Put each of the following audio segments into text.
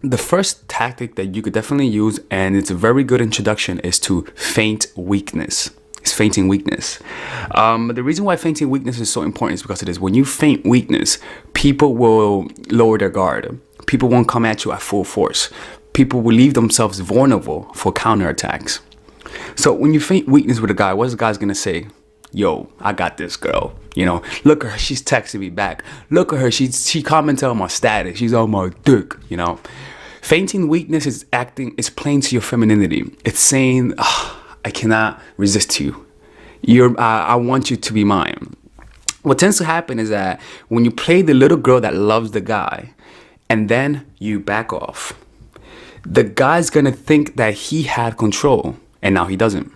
The first tactic that you could definitely use, and it's a very good introduction, is to feint weakness. It's feinting weakness. The reason why feinting weakness is so important is because it is when you feint weakness, people will lower their guard. People won't come at you at full force. People will leave themselves vulnerable for counterattacks. So when you feint weakness with a guy, what's the guy's gonna say? Yo, I got this girl. You know, look at her, she's texting me back. Look at her, she commented on my status. She's on my dick, you know. Feinting weakness is playing to your femininity. It's saying, I cannot resist you. I want you to be mine. What tends to happen is that when you play the little girl that loves the guy, and then you back off, the guy's gonna think that he had control, and now he doesn't.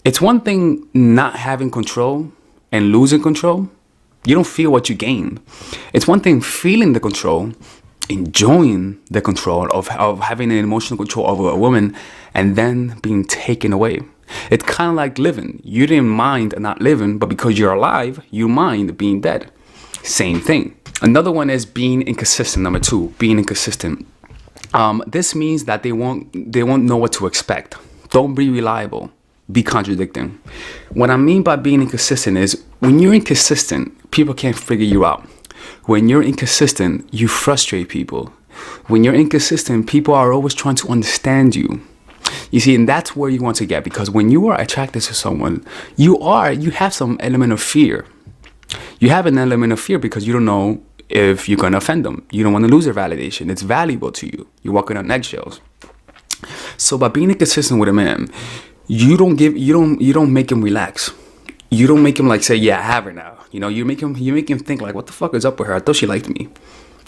It's one thing not having control and losing control. You don't feel what you gain. It's one thing feeling the control, enjoying the control of having an emotional control over a woman, and then being taken away. It's kind of like living. You didn't mind not living, but because you're alive, you mind being dead. Same thing. Another one is being inconsistent. Number 2, being inconsistent. This means that they won't know what to expect. Don't be reliable. Be contradicting. What I mean by being inconsistent is when you're inconsistent, people can't figure you out. When you're inconsistent, you frustrate people. When you're inconsistent, people are always trying to understand you. You see, and that's where you want to get, because when you are attracted to someone, you have some element of fear. You have an element of fear because you don't know if you're going to offend them. You don't want to lose their validation. It's valuable to you. You're walking on eggshells. So by being inconsistent with a man, you don't make him relax. You don't make him like say, yeah, I have her now. You know, you make him think like, what the fuck is up with her? I thought she liked me.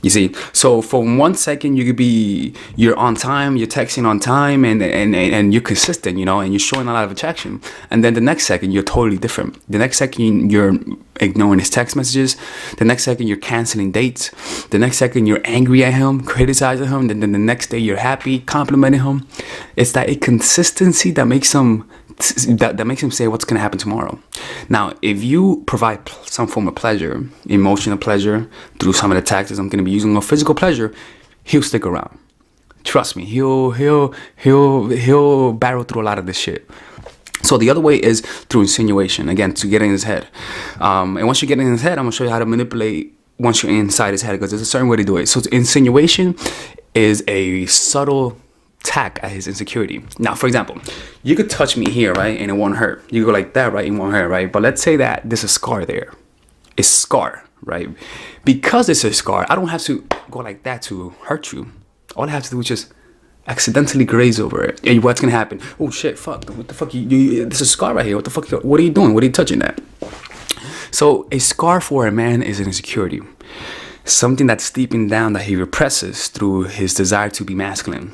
You see, so for 1 second you're on time, you're texting on time, and you're consistent, you know, and you're showing a lot of attraction. And then the next second you're totally different. The next second you're ignoring his text messages. The next second you're canceling dates. The next second you're angry at him, criticizing him. Then the next day you're happy, complimenting him. It's that inconsistency that makes him say what's going to happen tomorrow. Now, if you provide some form of pleasure, emotional pleasure, through some of the tactics I'm going to be using, or physical pleasure, he'll stick around. Trust me, he'll barrel through a lot of this shit. So the other way is through insinuation, again, to get in his head. And once you get in his head, I'm going to show you how to manipulate once you're inside his head, because there's a certain way to do it. So insinuation is a subtle attack at his insecurity. Now, for example, you could touch me here, right, and it won't hurt. You go like that, right, it won't hurt, right? But let's say that there's a scar there. It's scar, right? Because it's a scar, I don't have to go like that to hurt you. All I have to do is just accidentally graze over it. And what's gonna happen? Oh shit, fuck, what the fuck, there's a scar right here. What the fuck, what are you doing? What are you touching that? So a scar for a man is an insecurity. Something that's deeping down that he represses through his desire to be masculine.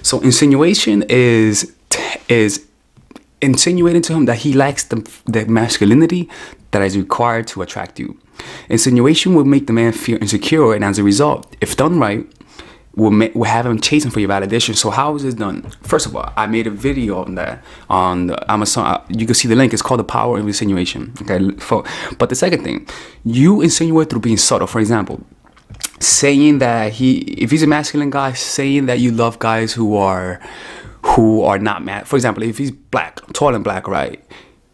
So insinuation is insinuating to him that he lacks the masculinity that is required to attract you. Insinuation will make the man feel insecure, and as a result, if done right, will have him chasing for your validation. So how is this done? First of all, I made a video on that on Amazon. You can see the link. It's called The Power of Insinuation. Okay, but the second thing, you insinuate through being subtle. For example, saying that if he's a masculine guy, saying that you love guys who are not mad. For example, if he's black, tall and black, right,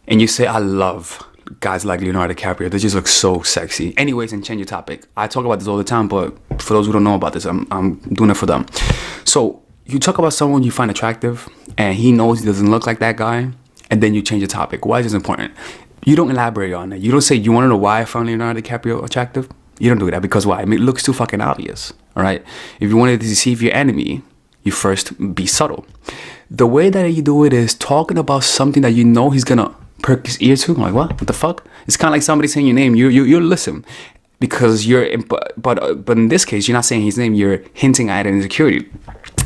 and you say, I love guys like Leonardo DiCaprio, they just look so sexy. Anyways, and change your topic. I talk about this all the time, but for those who don't know about this, I'm doing it for them. So you talk about someone you find attractive, and he knows he doesn't look like that guy, and then you change the topic. Why is this important? You don't elaborate on it. You don't say, you want to know why I found Leonardo DiCaprio attractive? You don't do that, because why? I mean, it looks too fucking obvious, all right? If you wanted to deceive your enemy, you first be subtle. The way that you do it is talking about something that you know he's gonna perk his ear to. Like, what the fuck? It's kind of like somebody saying your name. You listen, because but in this case, you're not saying his name. You're hinting at an insecurity.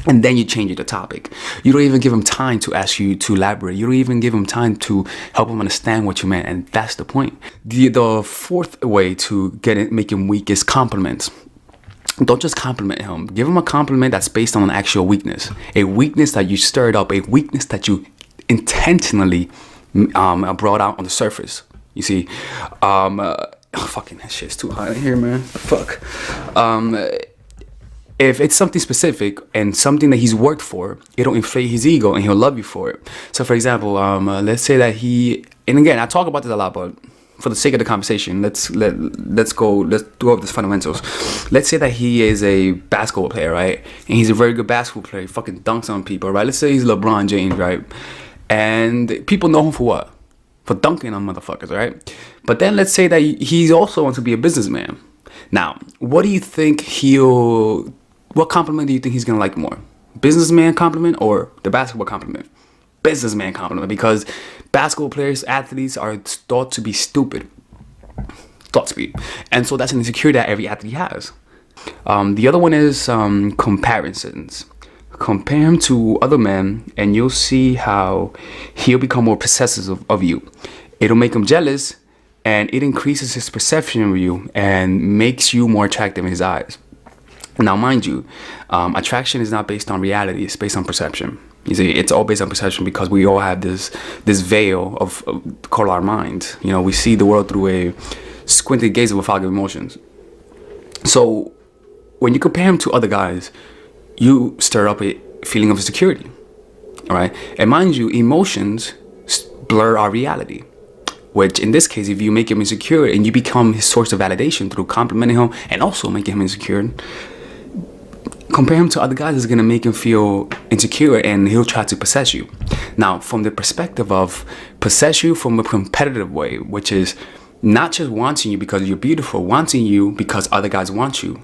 And then you change the topic. You don't even give him time to ask you to elaborate. You don't even give him time to help him understand what you meant. And that's the point. The fourth way to make him weak is compliments. Don't just compliment him. Give him a compliment that's based on an actual weakness. A weakness that you stirred up. A weakness that you intentionally brought out on the surface. You see, fucking that shit's too hot in here, man. Fuck. if it's something specific and something that he's worked for, it'll inflate his ego and he'll love you for it. So for example, let's say that and again, I talk about this a lot, but for the sake of the conversation, let's go over the fundamentals. Let's say that he is a basketball player, right? And he's a very good basketball player. He fucking dunks on people, right? Let's say he's LeBron James, right? And people know him for what? For dunking on motherfuckers, right? But then let's say that he also wants to be a businessman. Now, what do you think what compliment do you think he's gonna like more? Businessman compliment or the basketball compliment? Businessman compliment, because basketball players, athletes are thought to be stupid. Thought to be. And so that's an insecurity that every athlete has. The other one is comparisons. Compare him to other men and you'll see how he'll become more possessive of you. It'll make him jealous and it increases his perception of you and makes you more attractive in his eyes. Now, mind you, attraction is not based on reality. It's based on perception. You see, it's all based on perception because we all have this veil of called our mind. You know, we see the world through a squinted gaze of a fog of emotions. So when you compare him to other guys, you stir up a feeling of insecurity. All right. And mind you, emotions blur our reality, which in this case, if you make him insecure and you become his source of validation through complimenting him and also making him insecure, compare him to other guys is going to make him feel insecure and he'll try to possess you. Now, from the perspective of possess you from a competitive way, which is not just wanting you because you're beautiful, wanting you because other guys want you,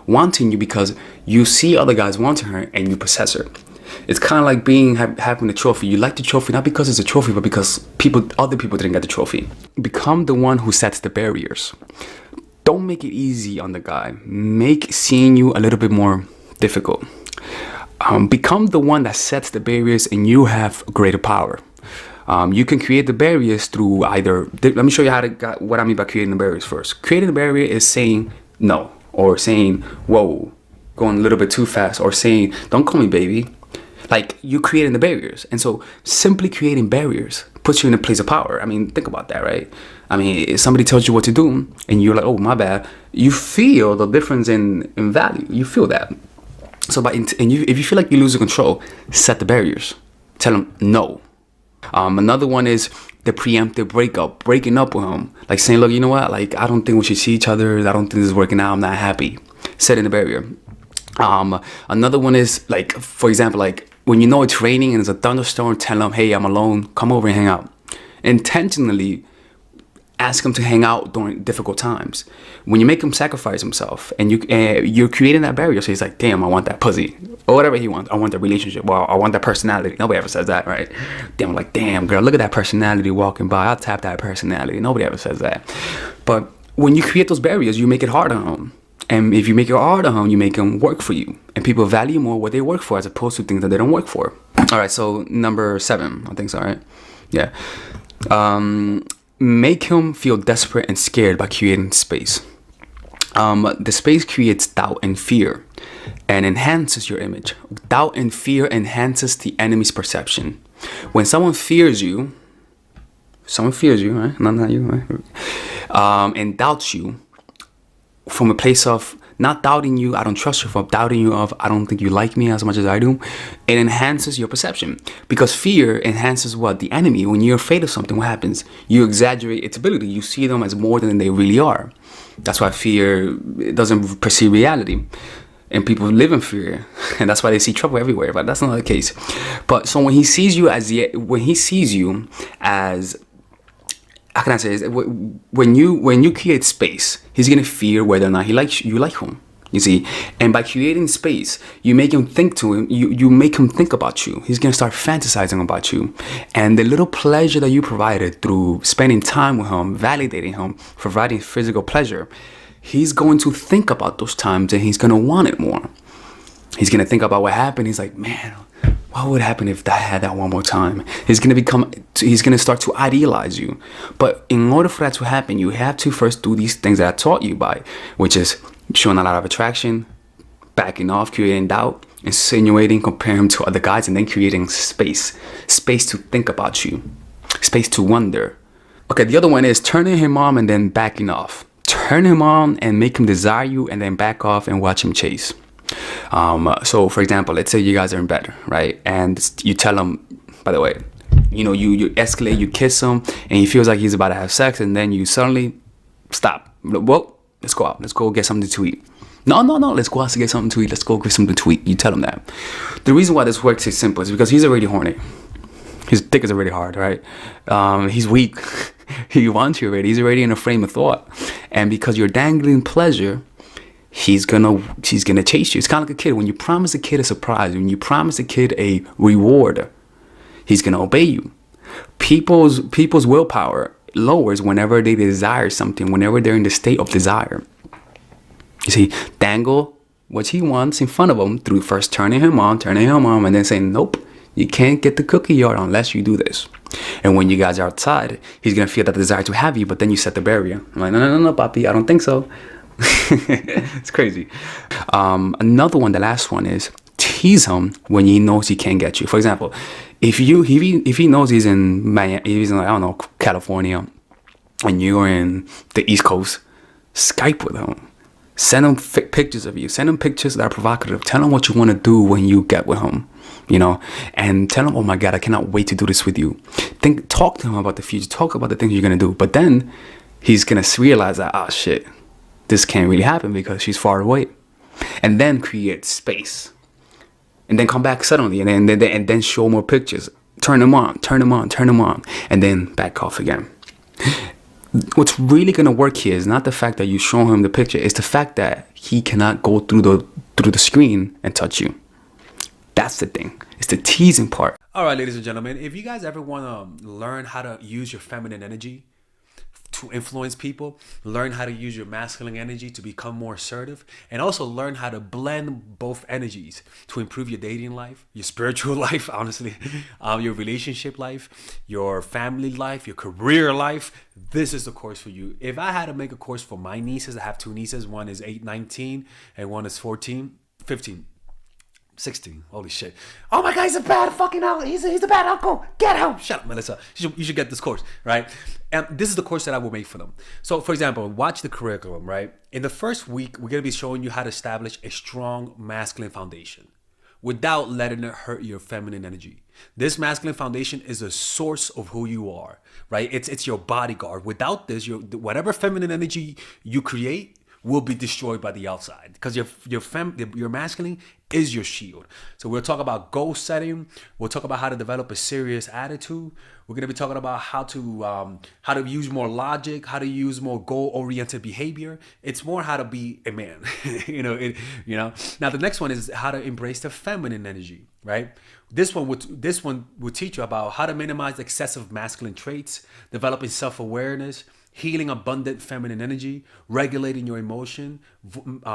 wanting you because you see other guys wanting her and you possess her. It's kind of like having a trophy. You like the trophy not because it's a trophy, but because other people didn't get the trophy. Become the one who sets the barriers. Don't make it easy on the guy. Make seeing you a little bit more difficult. Become the one that sets the barriers and you have greater power. You can create the barriers through either, let me show you what I mean by creating the barriers first. Creating the barrier is saying no, or saying, whoa, going a little bit too fast, or saying, don't call me baby. Like, you're creating the barriers. And so simply creating barriers puts you in a place of power. I mean, think about that, right? I mean, if somebody tells you what to do and you're like, oh, my bad, you feel the difference in value. You feel that. So if you feel like you're losing control, set the barriers. Tell them no. Another one is the preemptive breaking up with him. Like saying, look, you know what? Like, I don't think we should see each other. I don't think this is working out. I'm not happy. Setting the barrier. Another one is, like, for example, like when you know it's raining and there's a thunderstorm, tell them, hey, I'm alone. Come over and hang out. Intentionally ask him to hang out during difficult times. When you make him sacrifice himself and you're creating that barrier, so he's like, damn, I want that pussy or whatever he wants. I want that relationship. Well, I want that personality. Nobody ever says that, right? Damn, like, damn, girl, look at that personality walking by. I'll tap that personality. Nobody ever says that. But when you create those barriers, you make it hard on him. And if you make it hard on him, you make them work for you. And people value more what they work for as opposed to things that they don't work for. All right, so number 7, I think so, right? Yeah. Make him feel desperate and scared by creating space. The space creates doubt and fear and enhances your image. Doubt and fear enhances the enemy's perception. When someone fears you, right? Not you, right? And doubts you from a place of not doubting you, I don't trust you, from doubting you of, I don't think you like me as much as I do, it enhances your perception. Because fear enhances what? The enemy. When you're afraid of something, what happens? You exaggerate its ability. You see them as more than they really are. That's why fear doesn't perceive reality. And people live in fear. And that's why they see trouble everywhere. But that's not the case. But so when he sees you as how can I say this? When you create space, he's gonna fear whether or not you like him. You see, and by creating space, you make him think you make him think about you. He's gonna start fantasizing about you, and the little pleasure that you provided through spending time with him, validating him, providing physical pleasure, he's going to think about those times and he's gonna want it more. He's gonna think about what happened. He's like, man, what would happen if I had that one more time? He's gonna start to idealize you. But in order for that to happen, you have to first do these things that I taught you by, which is showing a lot of attraction, backing off, creating doubt, insinuating, comparing him to other guys, and then creating space to think about you, space to wonder. Okay, the other one is turning him on and then backing off. Turn him on and make him desire you, and then back off and watch him chase. So for example, let's say you guys are in bed, right? And you tell him, by the way, you escalate, you kiss him, and he feels like he's about to have sex, and then you suddenly stop. Well, let's go out. Let's go get something to eat. No. Let's go out to get something to eat. Let's go get something to eat. You tell him that. The reason why this works is simple. It's because he's already horny. His dick is already hard, right? He's weak. He wants you already. He's already in a frame of thought. And because you're dangling pleasure, he's gonna chase you. It's kind of like a kid. When you promise a kid a surprise, when you promise a kid a reward, he's gonna obey you. People's willpower lowers whenever they desire something, whenever they're in the state of desire. You see, dangle what he wants in front of him through first turning him on, and then saying, nope, you can't get the cookie yard unless you do this. And when you guys are outside, he's gonna feel that desire to have you, but then you set the barrier. I'm like, no, papi, I don't think so. It's crazy. Another one, the last one, is tease him when he knows he can't get you. For example, if he knows he's in Miami, he's in, I don't know, California, and you're in the East Coast, Skype with him. Send him pictures of you. Send him pictures that are provocative. Tell him what you want to do when you get with him, and tell him, oh my God, I cannot wait to do this with you. Talk to him about the future. Talk about the things you're going to do. But then he's going to realize that, oh shit, this can't really happen because she's far away. And then create space. And then come back suddenly and then show more pictures. Turn them on. And then back off again. What's really going to work here is not the fact that you show him the picture. It's the fact that he cannot go through the screen and touch you. That's the thing. It's the teasing part. All right, ladies and gentlemen, if you guys ever want to learn how to use your feminine energy to influence people, learn how to use your masculine energy to become more assertive, and also learn how to blend both energies to improve your dating life, your spiritual life, honestly, your relationship life, your family life, your career life, this is the course for you. If I had to make a course for my nieces, I have two nieces. One is 19 and one is 15. 16. Holy shit. Oh my God, he's a bad fucking uncle. He's a bad uncle. Get him. Shut up, Melissa. You should get this course, right? And this is the course that I will make for them. So, for example, watch the curriculum, right? In the first week, we're going to be showing you how to establish a strong masculine foundation without letting it hurt your feminine energy. This masculine foundation is a source of who you are, right? It's your bodyguard. Without this, whatever feminine energy you create will be destroyed by the outside, because your masculine is your shield. So we'll talk about goal setting. We'll talk about how to develop a serious attitude. We're gonna be talking about how to use more logic, how to use more goal-oriented behavior. It's more how to be a man. Now the next one is how to embrace the feminine energy, right? This one would teach you about how to minimize excessive masculine traits, developing self-awareness, healing abundant feminine energy, regulating your emotion,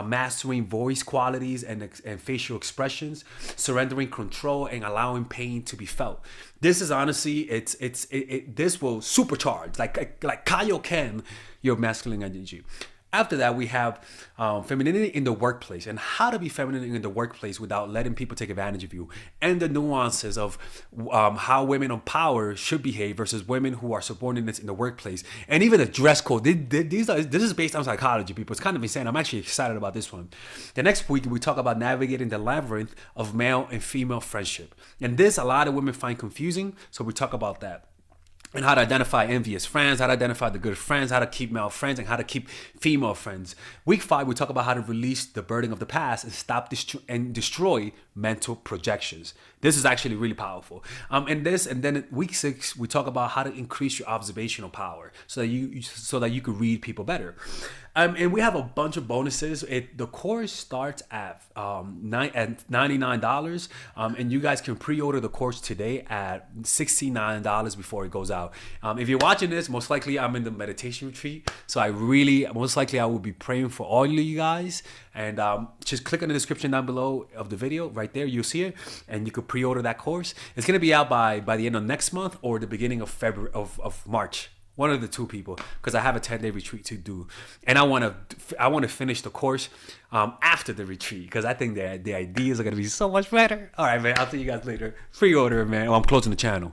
mastering voice qualities and facial expressions, surrendering control, and allowing pain to be felt. This is honestly, this will supercharge, like Kaioken, your masculine energy. After that, we have femininity in the workplace, and how to be feminine in the workplace without letting people take advantage of you, and the nuances of how women on power should behave versus women who are subordinates in the workplace, and even the dress code. This is based on psychology, people. It's kind of insane. I'm actually excited about this one. The next week, we talk about navigating the labyrinth of male and female friendship, and this a lot of women find confusing, so we talk about that. And how to identify envious friends, how to identify the good friends, how to keep male friends, and how to keep female friends. Week 5, we talk about how to release the burden of the past and stop and destroy mental projections. This is actually really powerful. And then week 6, we talk about how to increase your observational power so that you could read people better. And we have a bunch of bonuses. The course starts at $99, and you guys can pre-order the course today at $69 before it goes out. If you're watching this, most likely I'm in the meditation retreat, so I will be praying for all of you guys. And just click on the description down below of the video. Right there, you'll see it, and you could pre-order that course. It's gonna be out by the end of next month or the beginning of February of March. One of the two, people, because I have a 10-day retreat to do, and I want to finish the course after the retreat, because I think the ideas are gonna be so much better. All right, man. I'll see you guys later. Pre-order, man. I'm closing the channel.